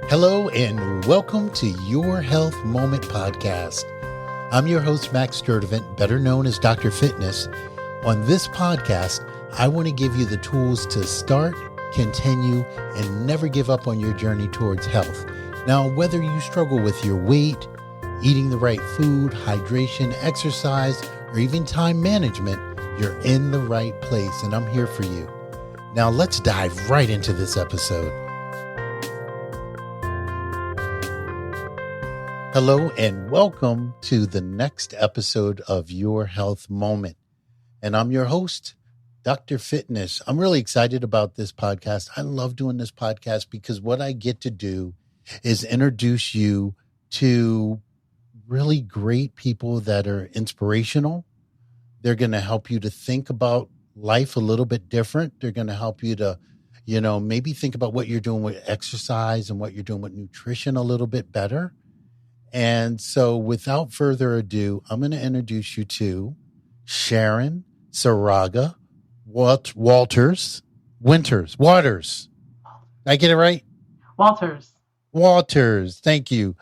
Hello and welcome to Your Health Moment podcast. I'm your host, Max Sturdivant, better known as Dr. Fitness. On this podcast, I want to give you the tools to start, continue, and never give up on your journey towards health. Now, whether you struggle with your weight, eating the right food, hydration, exercise, or even time management, you're in the right place, and I'm here for you. Now, let's dive right into this episode. Hello and welcome to the next episode of Your Health Moment. And I'm your host, Dr. Fitness. I'm really excited about this podcast. I love doing this podcast because what I get to do is introduce you to really great people that are inspirational. They're going to help you to think about life a little bit different. They're going to help you to, maybe think about what you're doing with exercise and what you're doing with nutrition a little bit better. And so without further ado, I'm going to introduce you to Sharon Saraga-Walters. Waters. Did I get it right? Walters. Thank you.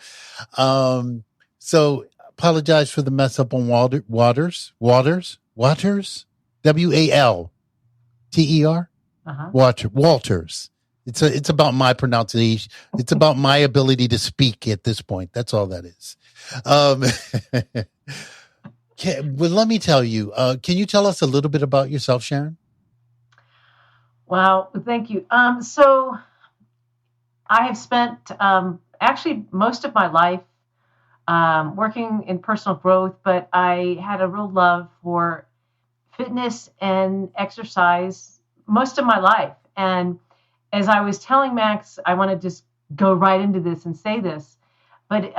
So apologize for the mess up on Waters. Walters. W-A-L-T-E-R. Walters. It's about my pronunciation. It's about my ability to speak at this point. That's all that is. Well, let me tell you, can you tell us a little bit about yourself, Sharon? Wow. Thank you. So I have spent actually most of my life working in personal growth, but I had a real love for fitness and exercise most of my life. And as I was telling Max, I want to just go right into this and say this, but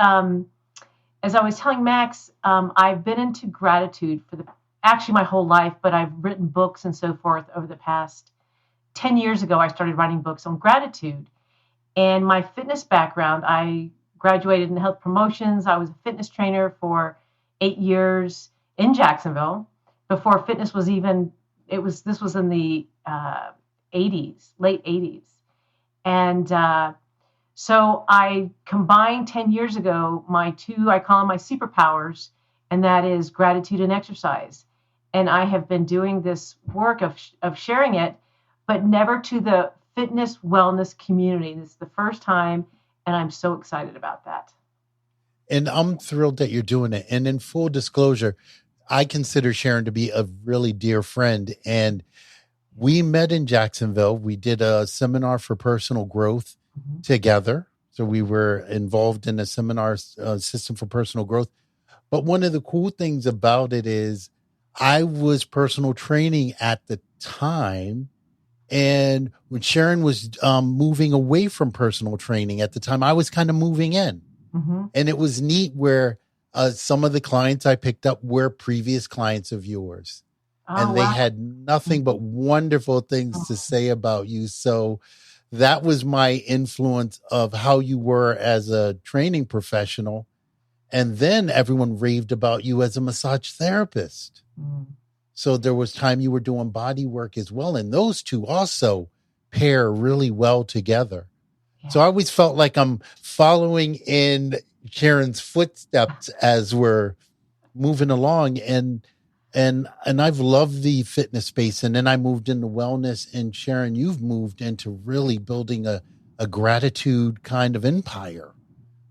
as I was telling Max, I've been into gratitude for actually my whole life, but I've written books and so forth over the past 10 years ago. I started writing books on gratitude, and my fitness background, I graduated in health promotions. I was a fitness trainer for 8 years in Jacksonville before fitness was even, this was in the 80s, late 80s. And so I combined 10 years ago my two, I call them my superpowers, and that is gratitude and exercise. And I have been doing this work of sharing it, but never to the fitness wellness community. This is the first time, and I'm so excited about that. And I'm thrilled that you're doing it. And in full disclosure, I consider Sharon to be a really dear friend, and we met in Jacksonville. We did a seminar for personal growth together. So we were involved in a seminar system for personal growth. But one of the cool things about it is I was personal training at the time. And when Sharon was moving away from personal training at the time, I was kind of moving in. And it was neat where some of the clients I picked up were previous clients of yours. And they had nothing but wonderful things to say about you. So that was my influence of how you were as a training professional. And then everyone raved about you as a massage therapist. So there was time you were doing body work as well. And those two also pair really well together. Yeah. So I always felt like I'm following in Sharon's footsteps as we're moving along. And I've loved the fitness space. And then I moved into wellness. And Sharon, you've moved into really building a gratitude kind of empire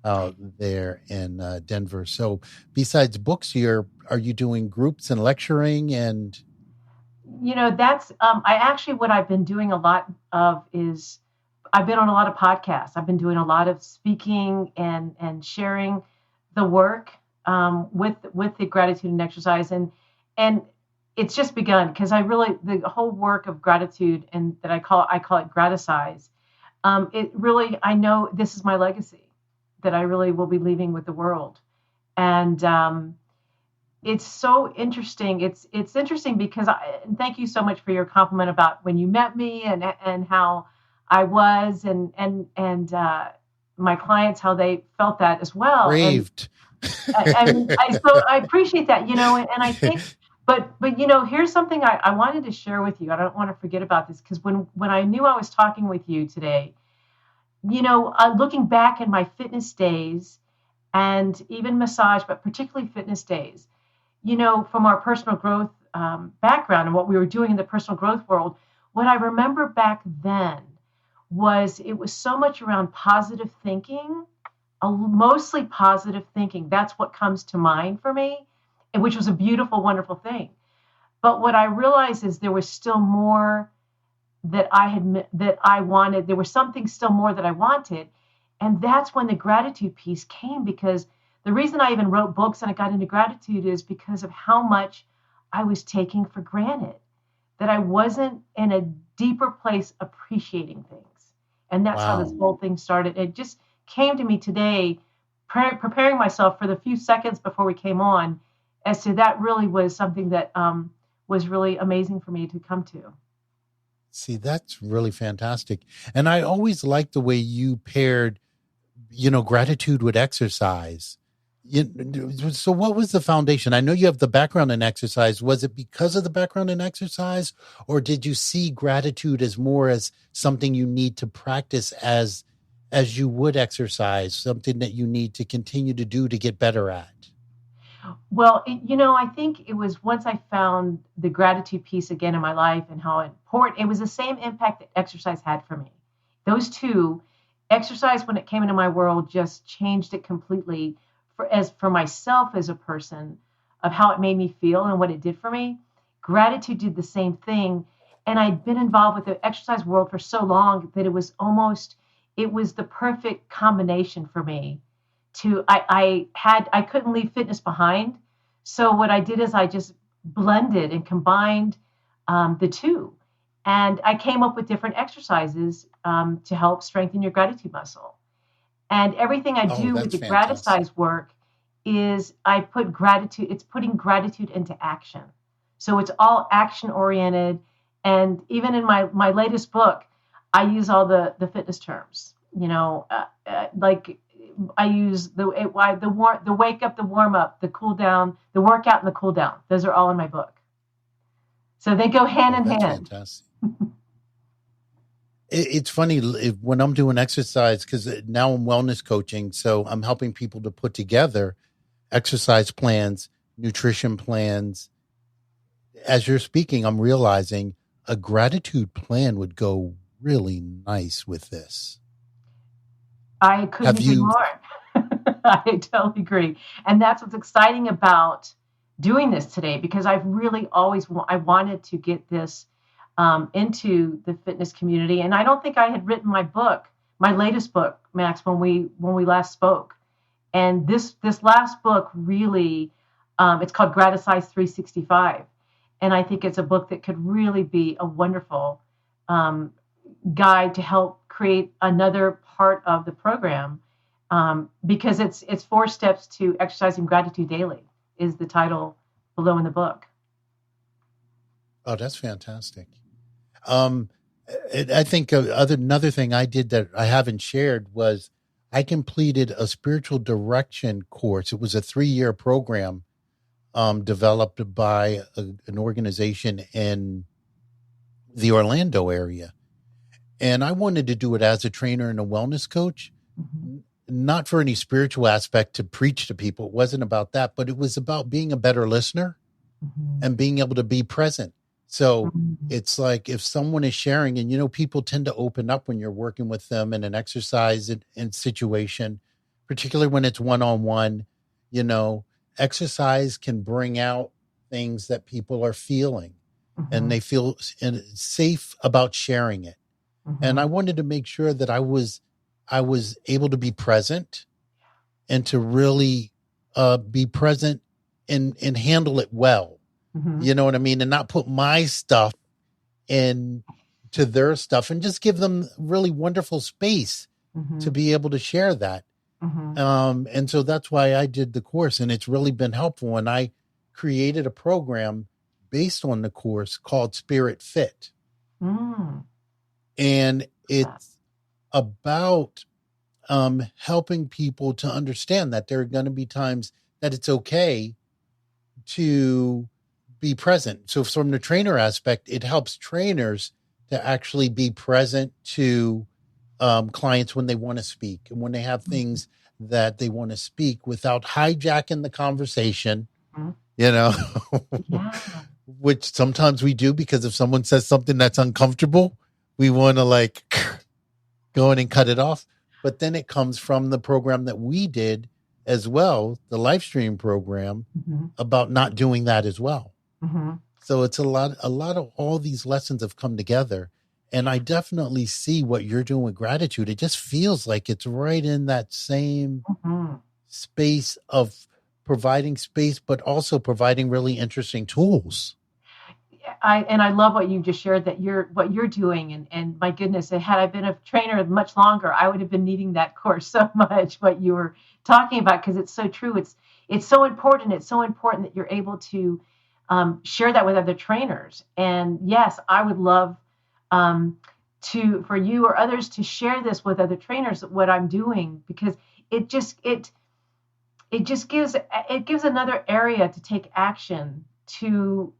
out there in Denver. So besides books, are you doing groups and lecturing? And that's what I've been doing a lot of is I've been on a lot of podcasts. I've been doing a lot of speaking and sharing the work with the gratitude and exercise. And it's just begun because the whole work of gratitude and that I call it graticize. It really, I know this is my legacy that I really will be leaving with the world. And it's so interesting. It's interesting because thank you so much for your compliment about when you met me and how I was and my clients, how they felt that as well. Raved. So I appreciate that, and I think, but here's something I wanted to share with you. I don't want to forget about this because when I knew I was talking with you today, looking back in my fitness days and even massage, but particularly fitness days, from our personal growth background and what we were doing in the personal growth world, what I remember back then was it was so much around positive thinking, mostly positive thinking. That's what comes to mind for me, and which was a beautiful, wonderful thing. But what I realized is there was still more that I wanted. There was something still more that I wanted, and that's when the gratitude piece came. Because the reason I even wrote books and I got into gratitude is because of how much I was taking for granted, that I wasn't in a deeper place appreciating things, and that's how this Wow. whole thing started. It just came to me today, preparing myself for the few seconds before we came on, as to that really was something that was really amazing for me to come to. See, that's really fantastic. And I always liked the way you paired, gratitude with exercise. So what was the foundation? I know you have the background in exercise. Was it because of the background in exercise, or did you see gratitude as more as something you need to practice as you would exercise, something that you need to continue to do to get better at? Well, I think it was once I found the gratitude piece again in my life and how important it was, the same impact that exercise had for me. Those two, exercise when it came into my world just changed it completely for myself as a person, of how it made me feel and what it did for me. Gratitude did the same thing. And I'd been involved with the exercise world for so long that it was the perfect combination for me to I couldn't leave fitness behind. So what I did is I just blended and combined the two, and I came up with different exercises to help strengthen your gratitude muscle. And everything I Oh, do with that's the fantastic. gratitude work is I put gratitude. It's putting gratitude into action. So it's all action oriented. And even in my latest book, I use all the fitness terms. Like I use the wake up, the warm up, the cool down, the workout, and the cool down. Those are all in my book. So they go hand Oh, in that's hand. fantastic. It's funny when I'm doing exercise, because now I'm wellness coaching. So I'm helping people to put together exercise plans, nutrition plans. As you're speaking, I'm realizing a gratitude plan would go really nice with this. I couldn't Have agree you? more. I totally agree. And that's what's exciting about doing this today, because I've really I wanted to get this into the fitness community. And I don't think I had written my latest book, Max, when we last spoke. And this last book really, it's called Gratisize 365. And I think it's a book that could really be a wonderful um, guide to help create another part of the program, because it's 4 steps to exercising gratitude daily is the title below in the book. Oh, that's fantastic. Um, I think another thing I did that I haven't shared was I completed a spiritual direction course. It was a 3-year program developed by an organization in the Orlando area. And I wanted to do it as a trainer and a wellness coach, Mm-hmm. not for any spiritual aspect to preach to people. It wasn't about that, but it was about being a better listener Mm-hmm. and being able to be present. So Mm-hmm. it's like if someone is sharing, and people tend to open up when you're working with them in an exercise and situation, particularly when it's one on one. You know, exercise can bring out things that people are feeling, and Mm-hmm. they feel safe about sharing it. And I Mm-hmm. wanted to make sure that I was able to be present and to really be present and handle it well. Mm-hmm. You know what I mean? And not put my stuff in to their stuff, and just give them really wonderful space to Mm-hmm. be able to share that. Mm-hmm. And so that's why I did the course, and it's really been helpful. And I created a program based on the course called Spirit Fit. Mm. And That. it's about helping people to understand that there are going to be times that it's okay to be present. So from the trainer aspect, it helps trainers to actually be present to clients when they want to speak and when they have things that they want to speak without hijacking the conversation, Mhm. you know, Yeah. which sometimes we do because if someone says something that's uncomfortable, we want to like go in and cut it off. But then it comes from the program that we did as well, the live stream program, Mhm. about not doing that as well. Mhm. So it's a lot of all these lessons have come together. And I definitely see what you're doing with gratitude. It just feels like it's right in that same Mhm. space of providing space, but also providing really interesting tools. I love what you just shared, that what you're doing, and my goodness, had I been a trainer much longer, I would have been needing that course so much, what you were talking about, because it's so true. It's so important. It's so important that you're able to share that with other trainers. And yes, I would love um, for you or others to share this with other trainers, what I'm doing, because it just it just gives another area to take action to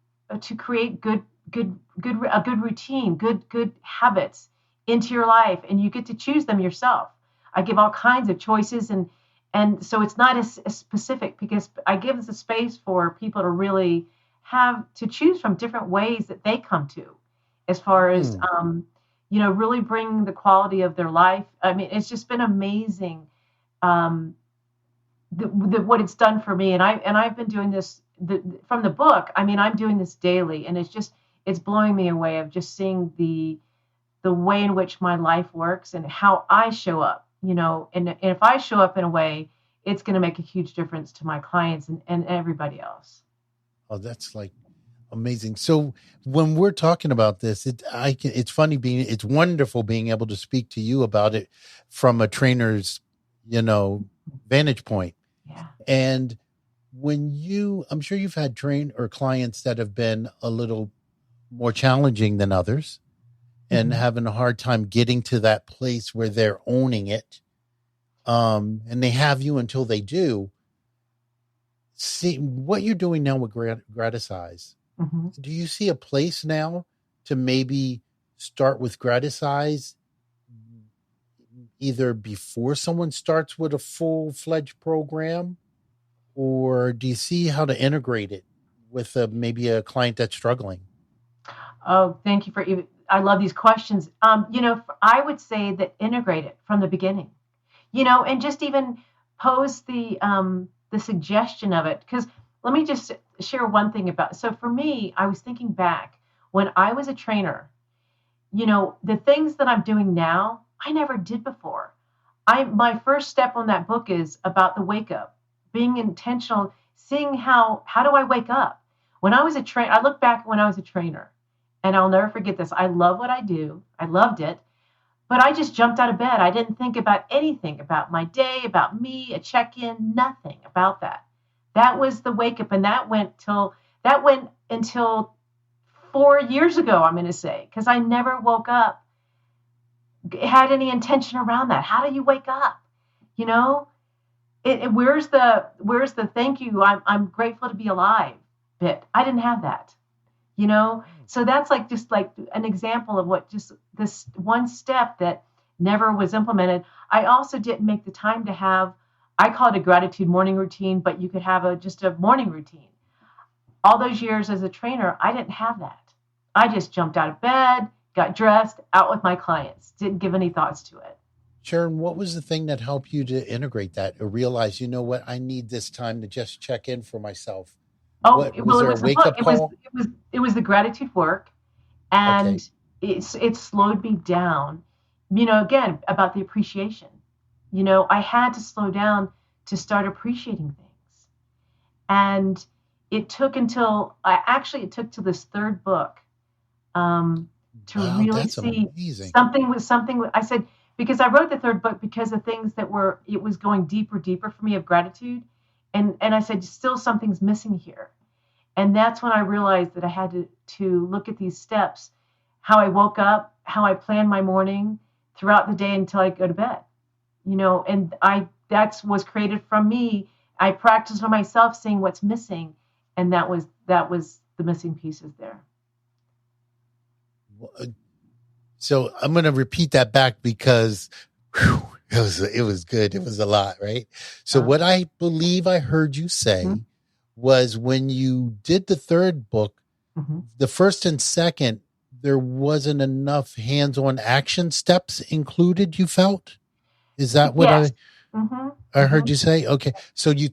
create a good routine, good habits into your life, and you get to choose them yourself. I give all kinds of choices, and so it's not as specific, because I give the space for people to really have to choose from different ways that they come to, as far as Mm. really bring the quality of their life. I mean, it's just been amazing. Um, what it's done for me, and I've been doing this from the book. I mean, I'm doing this daily, and it's blowing me away of just seeing the way in which my life works and how I show up. And if I show up in a way, it's going to make a huge difference to my clients and everybody else. Oh, that's like amazing. So when we're talking about this, it's funny it's wonderful being able to speak to you about it from a trainer's, vantage point. Yeah. And I'm sure you've had train or clients that have been a little more challenging than others and Mm-hmm. having a hard time getting to that place where they're owning it. And they have you until they do. See what you're doing now with Gratisize. Mm-hmm. Do you see a place now to maybe start with Gratisize either before someone starts with a full-fledged program, or do you see how to integrate it with maybe a client that's struggling? Oh, thank you for even. I love these questions. I would say that integrate it from the beginning. And just even pose the suggestion of it. Because let me just share one thing about. So for me, I was thinking back when I was a trainer. The things that I'm doing now, I never did before. My first step on that book is about the wake up, being intentional, seeing how do I wake up. When I was a trainer, I look back when I was a trainer, and I'll never forget this. I love what I do. I loved it. But I just jumped out of bed. I didn't think about anything about my day, about me, a check-in, nothing about that. That was the wake up, and that went until 4 years ago, I'm going to say, because I never woke up, had any intention around that. How do you wake up? You know, where's the thank you? I'm grateful to be alive bit. I didn't have that. So that's like just like an example of what just this one step that never was implemented. I also didn't make the time to have, I call it a gratitude morning routine, but you could have just a morning routine. All those years as a trainer, I didn't have that. I just jumped out of bed, got dressed, out with my clients, didn't give any thoughts to it. Sharon, what was the thing that helped you to integrate that or realize, you know what, I need this time to just check in for myself? Oh, What was well, it there a was the wake book. up It was call? it was it was the gratitude work, and Okay. it slowed me down. Again, about the appreciation. I had to slow down to start appreciating things, and it took to this third book to Wow, really that's see amazing. something. I said, because I wrote the third book because of things it was going deeper for me, of gratitude, and I said, still something's missing here. And that's when I realized that I had to look at these steps, how I woke up, how I planned my morning throughout the day until I go to bed. And that was created from me. I practiced on myself, seeing what's missing, and that was the missing pieces there. So I'm going to repeat that back because it was good. It was a lot, right? So what I believe I heard you say was when you did the third book, the first and second, there wasn't enough hands-on action steps included, you felt? Is that what Yes. I heard you say? Okay. So you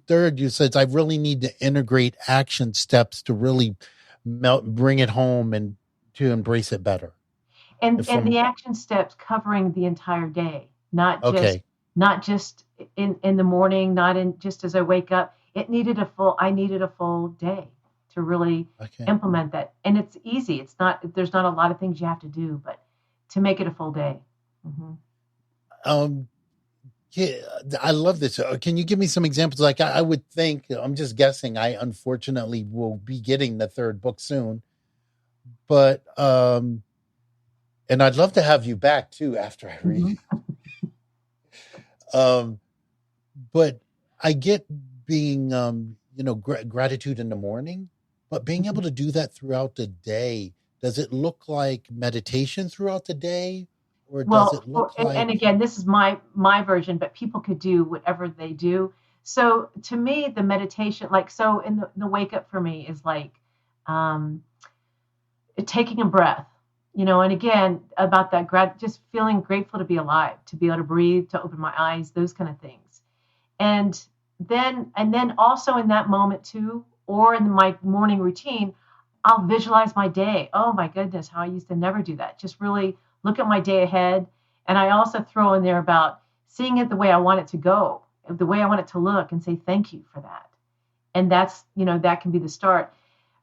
said, I really need to integrate action steps to really bring it home and to embrace it better. And the action steps covering the entire day, not Okay. just in the morning, not in just as I wake up. I needed a full day to really implement that. And it's easy. There's not a lot of things you have to do, but to make it a full day. Yeah, I love this. Can you give me some examples? Like I would think, I'm just guessing, I unfortunately will be getting the third book soon, but, and I'd love to have you back too after I read it. But I get being, gratitude in the morning, but being able to do that throughout the day, does it look like meditation throughout the day? Or does it look like... And again, this is my version, but people could do whatever they do. So to me, the meditation, in the wake up for me is like taking a breath, and again, about that just feeling grateful to be alive, to be able to breathe, to open my eyes, those kind of things. And then also in that moment too, or in my morning routine, I'll visualize my day. Oh my goodness, how I used to never do that. Just really look at my day ahead. And I also throw in there about seeing it the way I want it to go, the way I want it to look, and say thank you for that. And that's, that can be the start.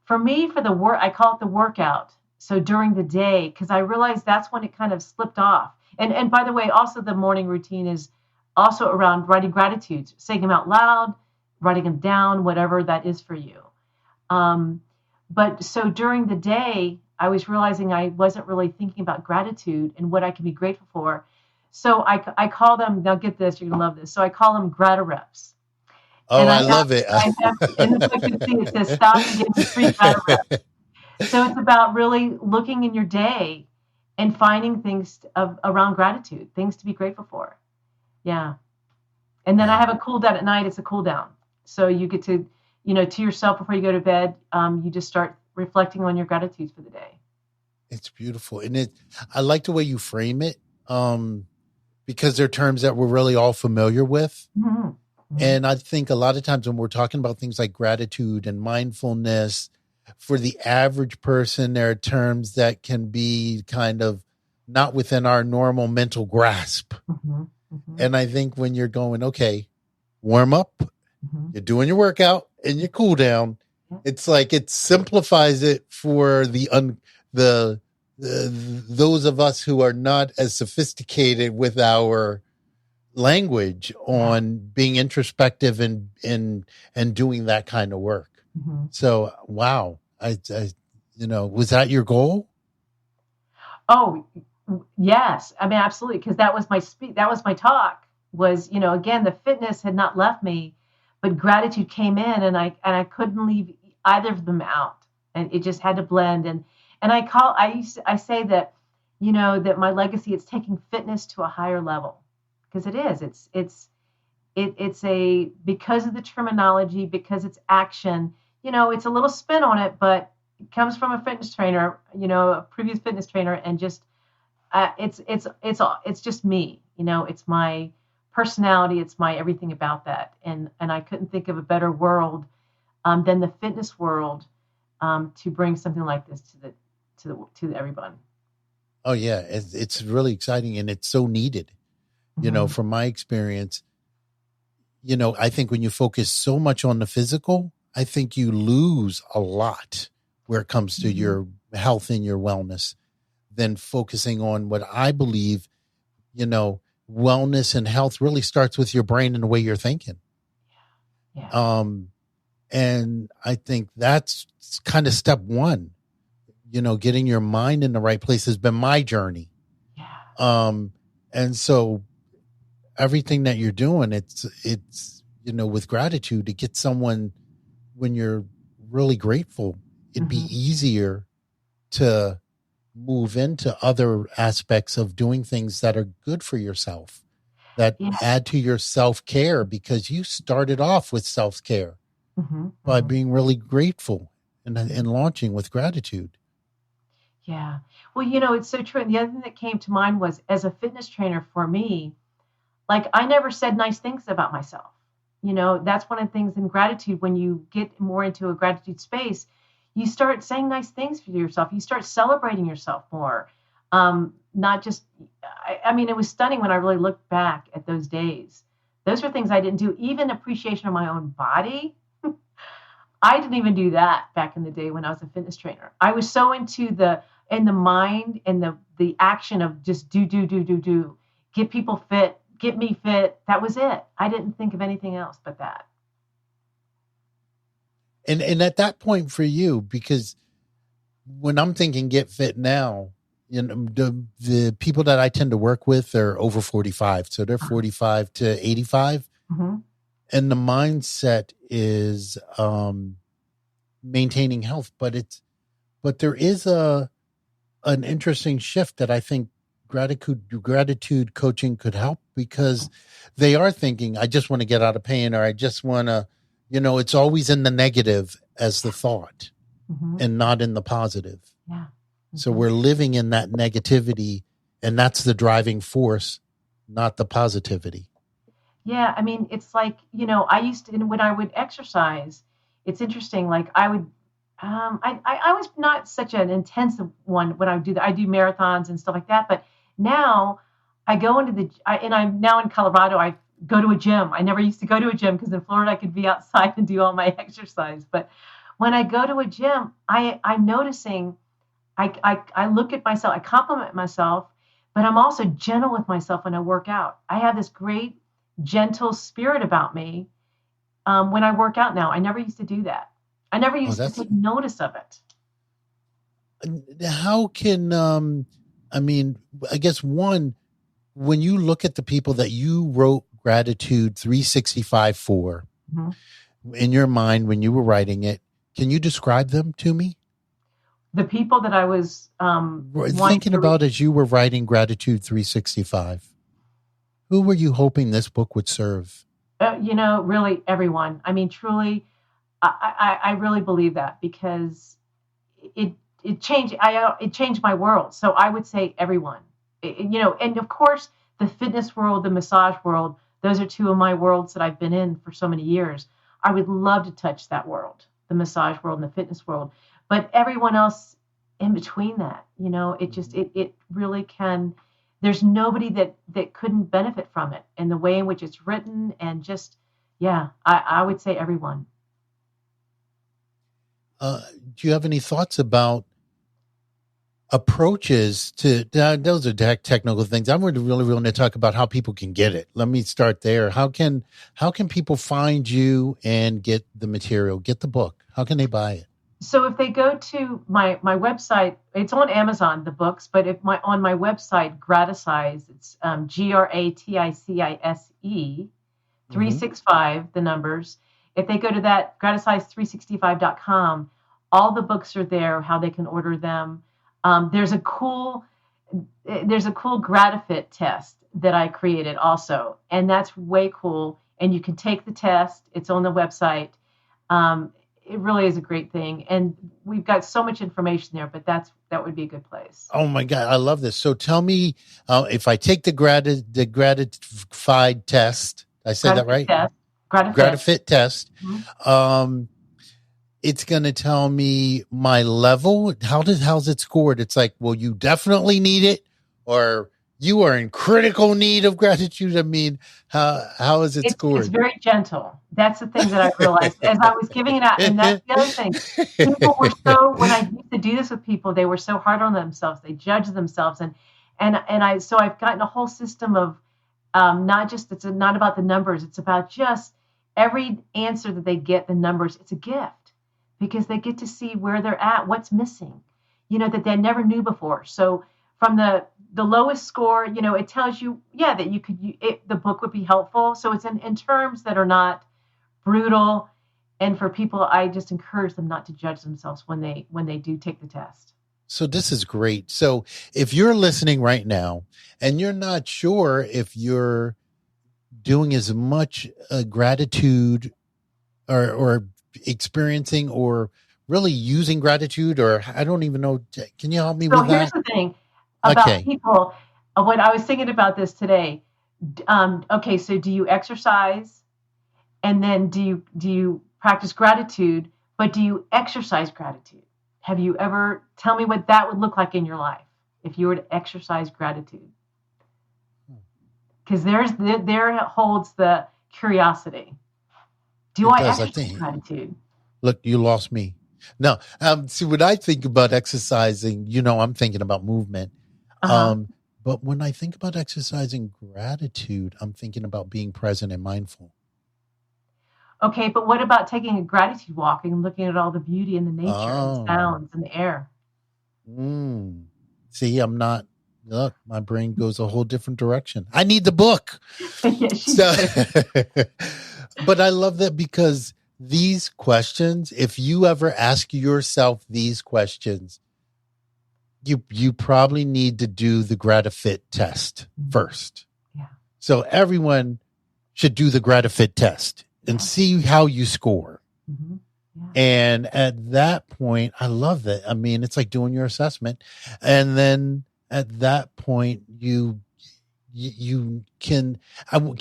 For me, for the work, I call it the workout. So during the day, because I realized that's when it kind of slipped off. And by the way, also the morning routine is also around writing gratitudes, saying them out loud, writing them down, whatever that is for you. But so during the day, I was realizing I wasn't really thinking about gratitude and what I can be grateful for. So I call them, now get this, you're going to love this. So I call them grata-reps. Oh, and I love it. In the book, you see it says, stop and give me 3 grata-reps. So it's about really looking in your day and finding things around gratitude, things to be grateful for. Yeah. And then I have a cool down at night. It's a cool down. So you get to, to yourself before you go to bed, you just start reflecting on your gratitudes for the day. It's beautiful. And I like the way you frame it, because they're terms that we're really all familiar with. And I think a lot of times when we're talking about things like gratitude and mindfulness, for the average person, there are terms that can be kind of not within our normal mental grasp. And I think when you're going, okay, warm up, you're doing your workout and your cool down, it's like it simplifies it for those of us who are not as sophisticated with our language on being introspective and doing that kind of work. So, wow. Was that your goal? Oh, yes. I mean, absolutely. Because that was my talk was, again, the fitness had not left me, but gratitude came in and I couldn't leave either of them out, and it just had to blend. And I say that, that my legacy, it's taking fitness to a higher level, because it is, it's because of the terminology, because it's action, it's a little spin on it, but it comes from a fitness trainer, a previous fitness trainer, and just, it's just me, it's my personality, it's my everything about that. And I couldn't think of a better world than the fitness world to bring something like this to everyone. Oh yeah, it's really exciting, and it's so needed. From my experience, I think when you focus so much on the physical, I think you lose a lot where it comes to your health and your wellness, than focusing on what I believe, wellness and health really starts with your brain and the way you're thinking. Yeah. And I think that's kind of step one, getting your mind in the right place has been my journey. Yeah. And so everything that you're doing, it's, with gratitude, to get someone, when you're really grateful, it'd be easier to move into other aspects of doing things that are good for yourself, that Yeah. add to your self-care, because you started off with self-care by Mhm. being really grateful and launching with gratitude. Yeah. Well, it's so true. And the other thing that came to mind was, as a fitness trainer for me, like, I never said nice things about myself. That's one of the things in gratitude. When you get more into a gratitude space, you start saying nice things for yourself. You start celebrating yourself more. Not just, I mean, it was stunning when I really looked back at those days. Those were things I didn't do. Even appreciation of my own body. I didn't even do that back in the day when I was a fitness trainer. I was so into the mind and the action of just do, get people fit, get me fit. That was it. I didn't think of anything else but that. And at that point for you, because when I'm thinking get fit now, the people that I tend to work with are over 45. So they're 45 to 85. Mm-hmm. And the mindset is maintaining health, but there is an interesting shift that I think gratitude coaching could help, because they are thinking, I just want to get out of pain, or I just want to, it's always in the negative as the thought Mm-hmm. and not in the positive. Yeah. Mm-hmm. So we're living in that negativity, and that's the driving force, not the positivity. Yeah, I mean, it's like, I used to, and when I would exercise, it's interesting. Like, I would, I was not such an intensive one when I would do that. I do marathons and stuff like that. But now I go into and I'm now in Colorado. I go to a gym. I never used to go to a gym because in Florida I could be outside and do all my exercise. But when I go to a gym, I'm noticing, I look at myself, I compliment myself, but I'm also gentle with myself when I work out. I have this great, gentle spirit about me when I work out now. I never used to do that. I never Oh, used to that's take notice of it. how can, I mean, I guess one, when you look at the people that you wrote Gratitude 365 for, Mm-hmm. in your mind when you were writing it, can you describe them to me? The people that I was wanting Thinking to reach, about as you were writing Gratitude 365, who were you hoping this book would serve? really everyone. I mean, truly, I really believe that, because it it changed my world. So I would say everyone. And of course, the fitness world, the massage world, those are two of my worlds that I've been in for so many years. I would love to touch that world, the massage world and the fitness world. But everyone else in between that, it just it really can. There's nobody that couldn't benefit from it, and the way in which it's written, and just, yeah, I would say everyone. Do you have any thoughts about approaches to those are technical things? I would really want to talk about how people can get it. Let me start there. How can people find you and get the material, get the book? How can they buy it? So if they go to my website, it's on Amazon, the books, but if my on my website, Gratisize, it's Graticie Mm-hmm. 365, the numbers. If they go to that, gratisize365.com, all the books are there, how they can order them. There's a cool Gratifit test that I created also, and that's way cool. And you can take the test. It's on the website. It really is a great thing, and we've got so much information there. But that would be a good place. Oh my God, I love this. So tell me, if I take the gratified test, I said that Gratifit right? test. Gratifit. Gratifit test. Mhm. Um, it's going to tell me my level. How's it scored? It's like, well, you definitely need it, or you are in critical need of gratitude. I mean, how is it It's scored? very gentle. That's the thing that I realized as I was giving it out, and that's the other thing. People were so, when I used to do this with people, they were so hard on themselves. They judged themselves, and I've gotten a whole system of, not just, it's not about the numbers. It's about just every answer that they get, the numbers. It's a gift, because they get to see where they're at, what's missing, that they never knew before. So from the lowest score, it tells you, yeah, that the book would be helpful. So it's in terms that are not brutal. And for people, I just encourage them not to judge themselves when they do take the test. So this is great. So if you're listening right now and you're not sure if you're doing as much gratitude or experiencing or really using gratitude, or I don't even know. Can you help me So with here's that? the thing about Okay. people. When I was thinking about this today, okay, so do you exercise, and then do you practice gratitude, but do you exercise gratitude? Have you ever tell me what that would look like in your life if you were to exercise gratitude? Because there holds the curiosity. Do It I does. I exercise think. gratitude? Look, you lost me. No. See, when I think about exercising, I'm thinking about movement. Uh-huh. Um, but when I think about exercising gratitude, I'm thinking about being present and mindful. Okay, but what about taking a gratitude walk and looking at all the beauty in the nature and the Oh, sounds and the air? see, look, my brain goes a whole different direction. I need the book. Yes, you So, do. but I love that because these questions, if you ever ask yourself these questions, you probably need to do the Gratafit test first. Yeah. So everyone should do the Gratafit test and see how you score. Mm-hmm. Yeah. And at that point, I love that. I mean, it's like doing your assessment. And then at that point, you can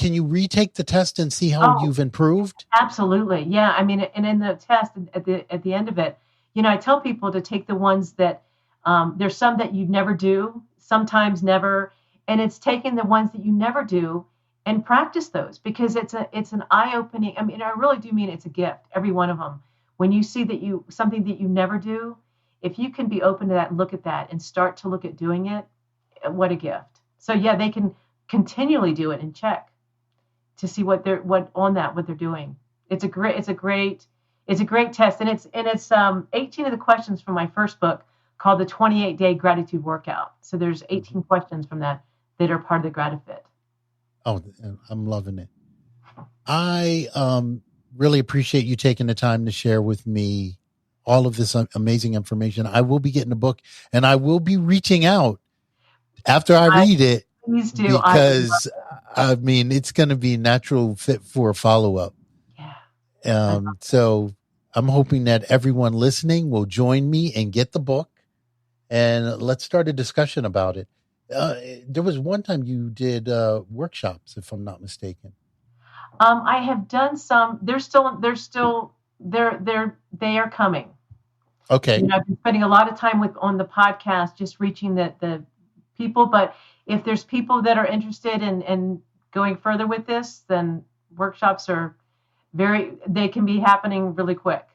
you retake the test and see how Oh, you've improved? absolutely. Yeah. I mean, and in the test at the end of it, I tell people to take the ones that there's some that you never do, sometimes never, and it's taking the ones that you never do and practice those because it's an eye opening. I mean, I really do mean it's a gift. Every one of them. When you see that something that you never do, if you can be open to that and look at that and start to look at doing it, what a gift. So yeah, they can continually do it and check to see what they're doing. It's a great test, and it's 18 of the questions from my first book called the 28-day gratitude workout. So there's 18 questions from that are part of the Gratafit. Oh, I'm loving it. I really appreciate you taking the time to share with me all of this amazing information. I will be getting the book and I will be reaching out after I read it. Please do. Because I mean, it's going to be natural fit for a follow-up. Yeah. So I'm hoping that everyone listening will join me and get the book and let's start a discussion about it. There was one time you did workshops, if I'm not mistaken. I have done some. They are coming. Okay. I've been spending a lot of time on the podcast, just reaching the people. But if there's people that are interested in going further with this, then workshops they can be happening really quick.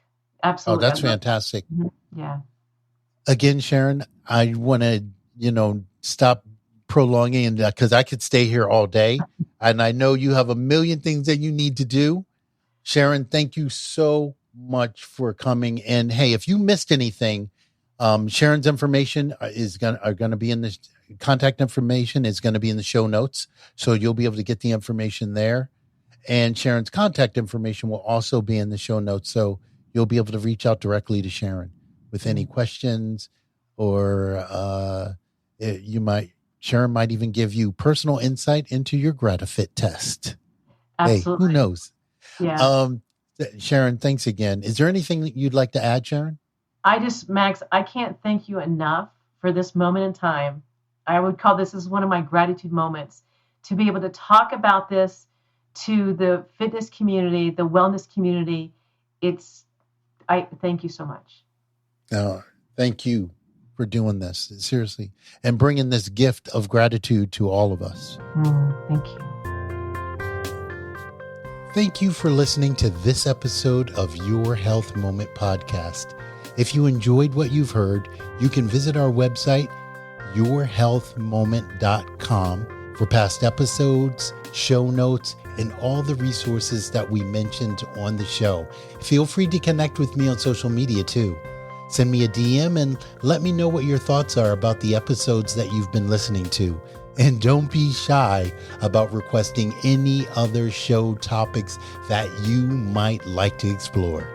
Absolutely. Oh, that's fantastic. Yeah. Again, Sharon, I want to, stop prolonging because I could stay here all day. And I know you have a million things that you need to do. Sharon, thank you so much for coming. And hey, if you missed anything, Sharon's information are going to be in the contact information is going to be in the show notes. So you'll be able to get the information there. And Sharon's contact information will also be in the show notes. So you'll be able to reach out directly to Sharon with any questions or Sharon might even give you personal insight into your Gratafit test. Absolutely. Hey, who knows? Yeah. Sharon, thanks again. Is there anything that you'd like to add, Sharon? Max, I can't thank you enough for this moment in time. I would call this as one of my gratitude moments to be able to talk about this to the fitness community, the wellness community. I thank you so much. Thank you for doing this, seriously, and bringing this gift of gratitude to all of us. Thank you. Thank you for listening to this episode of Your Health Moment podcast. If you enjoyed what you've heard, you can visit our website, yourhealthmoment.com, for past episodes, show notes, and all the resources that we mentioned on the show. Feel free to connect with me on social media too. Send me a DM and let me know what your thoughts are about the episodes that you've been listening to. And don't be shy about requesting any other show topics that you might like to explore.